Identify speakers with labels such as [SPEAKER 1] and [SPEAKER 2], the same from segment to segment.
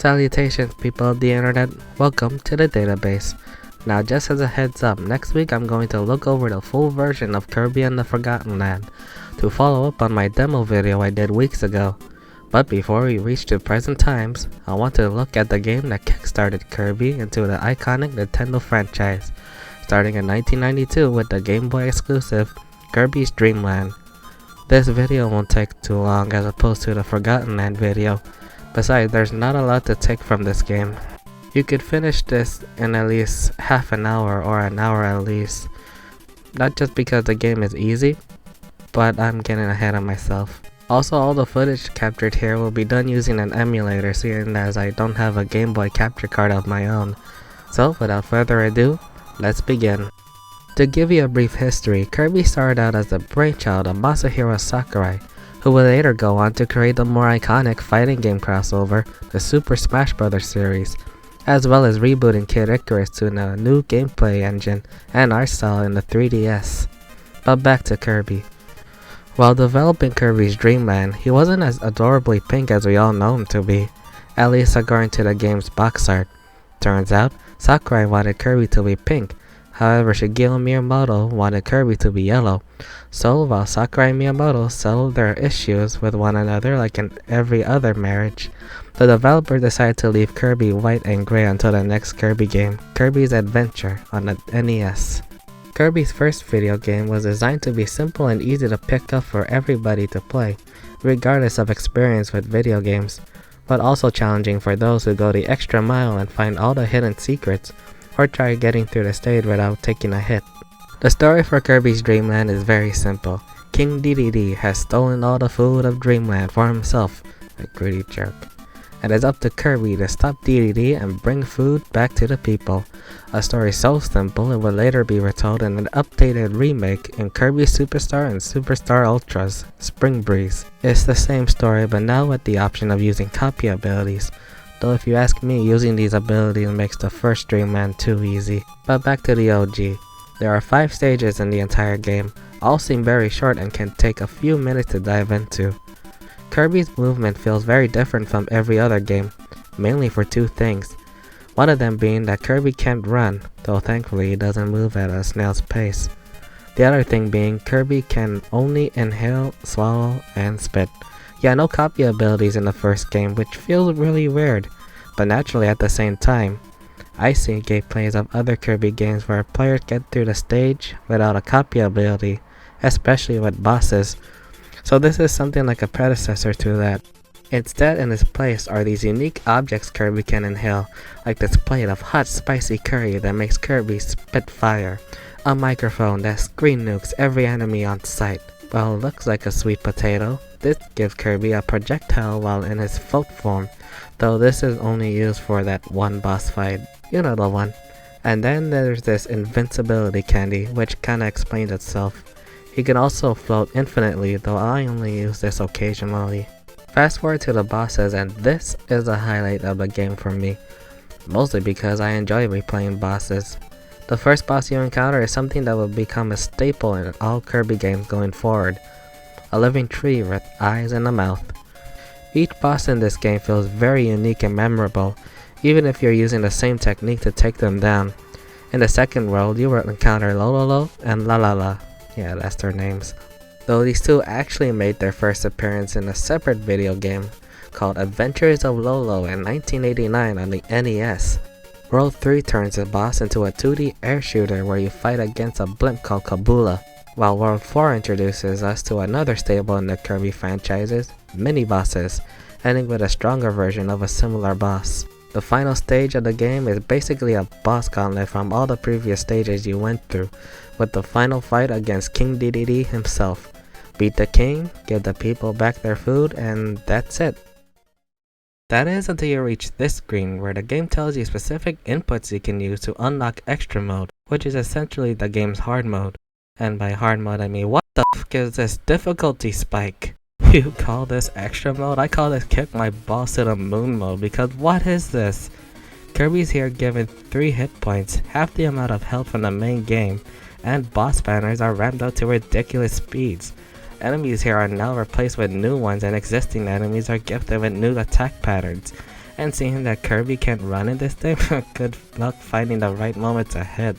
[SPEAKER 1] Salutations, people of the internet. Welcome to the database. Now, just as a heads up, next week I'm going to look over the full version of Kirby and the Forgotten Land to follow up on my demo video I did weeks ago. But before we reach to present times, I want to look at the game that kickstarted Kirby into the iconic Nintendo franchise, starting in 1992 with the Game Boy exclusive Kirby's Dream Land. This video won't take too long as opposed to the Forgotten Land video. Besides, there's not a lot to take from this game. You could finish this in at least half an hour or an hour at least. Not just because the game is easy, but I'm getting ahead of myself. Also, all the footage captured here will be done using an emulator, seeing as I don't have a Game Boy capture card of my own. So, without further ado, let's begin. To give you a brief history, Kirby started out as the brainchild of Masahiro Sakurai, who would later go on to create the more iconic fighting game crossover, the Super Smash Bros. Series, as well as rebooting Kid Icarus to a new gameplay engine and art style in the 3DS. But back to Kirby. While developing Kirby's Dream Land, he wasn't as adorably pink as we all know him to be, at least according to the game's box art. Turns out, Sakurai wanted Kirby to be pink, however Shigeru Miyamoto wanted Kirby to be yellow. So while Sakurai and Miyamoto settled their issues with one another like in every other marriage, the developer decided to leave Kirby white and gray until the next Kirby game, Kirby's Adventure, on the NES. Kirby's first video game was designed to be simple and easy to pick up for everybody to play, regardless of experience with video games, but also challenging for those who go the extra mile and find all the hidden secrets, or try getting through the stage without taking a hit. The story for Kirby's Dream Land is very simple. King Dedede has stolen all the food of Dreamland for himself, a greedy jerk, and it's up to Kirby to stop Dedede and bring food back to the people. A story so simple it would later be retold in an updated remake in Kirby Superstar and Superstar Ultra's Spring Breeze. It's the same story but now with the option of using copy abilities. Though if you ask me, using these abilities makes the first Dream Land too easy. But back to the OG. There are 5 stages in the entire game, all seem very short and can take a few minutes to dive into. Kirby's movement feels very different from every other game, mainly for 2 things. One of them being that Kirby can't run, though thankfully he doesn't move at a snail's pace. The other thing being Kirby can only inhale, swallow, and spit. Yeah, no copy abilities in the first game, which feels really weird, but naturally at the same time. I see gameplays of other Kirby games where players get through the stage without a copy ability, especially with bosses, so this is something like a predecessor to that. Instead, in its place are these unique objects Kirby can inhale, like this plate of hot spicy curry that makes Kirby spit fire, a microphone that screen nukes every enemy on sight. While it looks like a sweet potato, this gives Kirby a projectile while in his float form, though this is only used for that one boss fight, you know the one. And then there's this invincibility candy, which kinda explains itself. He can also float infinitely, though I only use this occasionally. Fast forward to the bosses, and this is the highlight of the game for me, mostly because I enjoy replaying bosses. The first boss you encounter is something that will become a staple in all Kirby games going forward. A living tree with eyes and a mouth. Each boss in this game feels very unique and memorable, even if you're using the same technique to take them down. In the second world, you will encounter Lololo and Lololo. Yeah, that's their names. Though these two actually made their first appearance in a separate video game called Adventures of Lolo in 1989 on the NES. World 3 turns the boss into a 2D air shooter where you fight against a blimp called Kabula, while World 4 introduces us to another staple in the Kirby franchises, mini-bosses, ending with a stronger version of a similar boss. The final stage of the game is basically a boss gauntlet from all the previous stages you went through, with the final fight against King Dedede himself. Beat the king, give the people back their food, and that's it. That is until you reach this screen where the game tells you specific inputs you can use to unlock extra mode, which is essentially the game's hard mode. And by hard mode I mean, what the f is this difficulty spike? You call this extra mode? I call this kick my balls to the moon mode, because what is this? Kirby's here given 3 hit points, half the amount of health from the main game, and boss banners are ramped up to ridiculous speeds. Enemies here are now replaced with new ones and existing enemies are gifted with new attack patterns. And seeing that Kirby can't run in this thing, good luck finding the right moment to hit.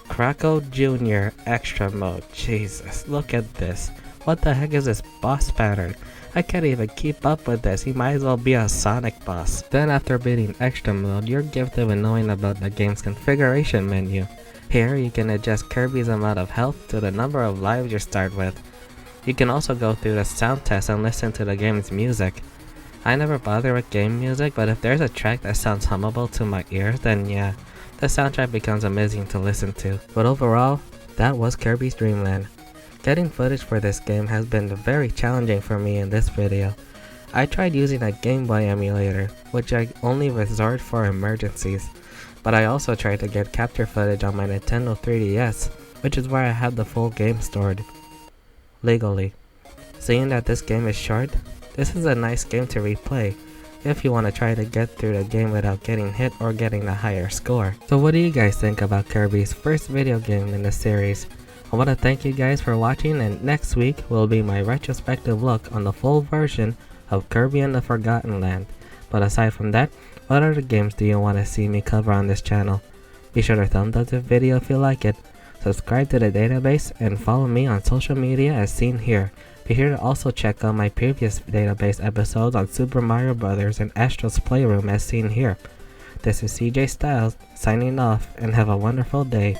[SPEAKER 1] Krakow Jr. Extra Mode. Jesus, look at this. What the heck is this boss pattern? I can't even keep up with this. He might as well be a Sonic boss. Then after beating Extra Mode, you're gifted with knowing about the game's configuration menu. Here, you can adjust Kirby's amount of health to the number of lives you start with. You can also go through the sound test and listen to the game's music. I never bother with game music, but if there's a track that sounds hummable to my ears, then yeah, the soundtrack becomes amazing to listen to. But overall, that was Kirby's Dream Land. Getting footage for this game has been very challenging for me in this video. I tried using a Game Boy emulator, which I only resort for emergencies, but I also tried to get capture footage on my Nintendo 3DS, which is where I have the full game stored legally. Seeing that this game is short, this is a nice game to replay if you want to try to get through the game without getting hit or getting a higher score. So what do you guys think about Kirby's first video game in the series? I want to thank you guys for watching, and next week will be my retrospective look on the full version of Kirby and the Forgotten Land. But aside from that, what other games do you want to see me cover on this channel? Be sure to thumbs up this video if you like it, subscribe to the database, and follow me on social media as seen here. Be sure to also check out my previous database episodes on Super Mario Bros. And Astro's Playroom as seen here. This is CJ Styles signing off, and have a wonderful day.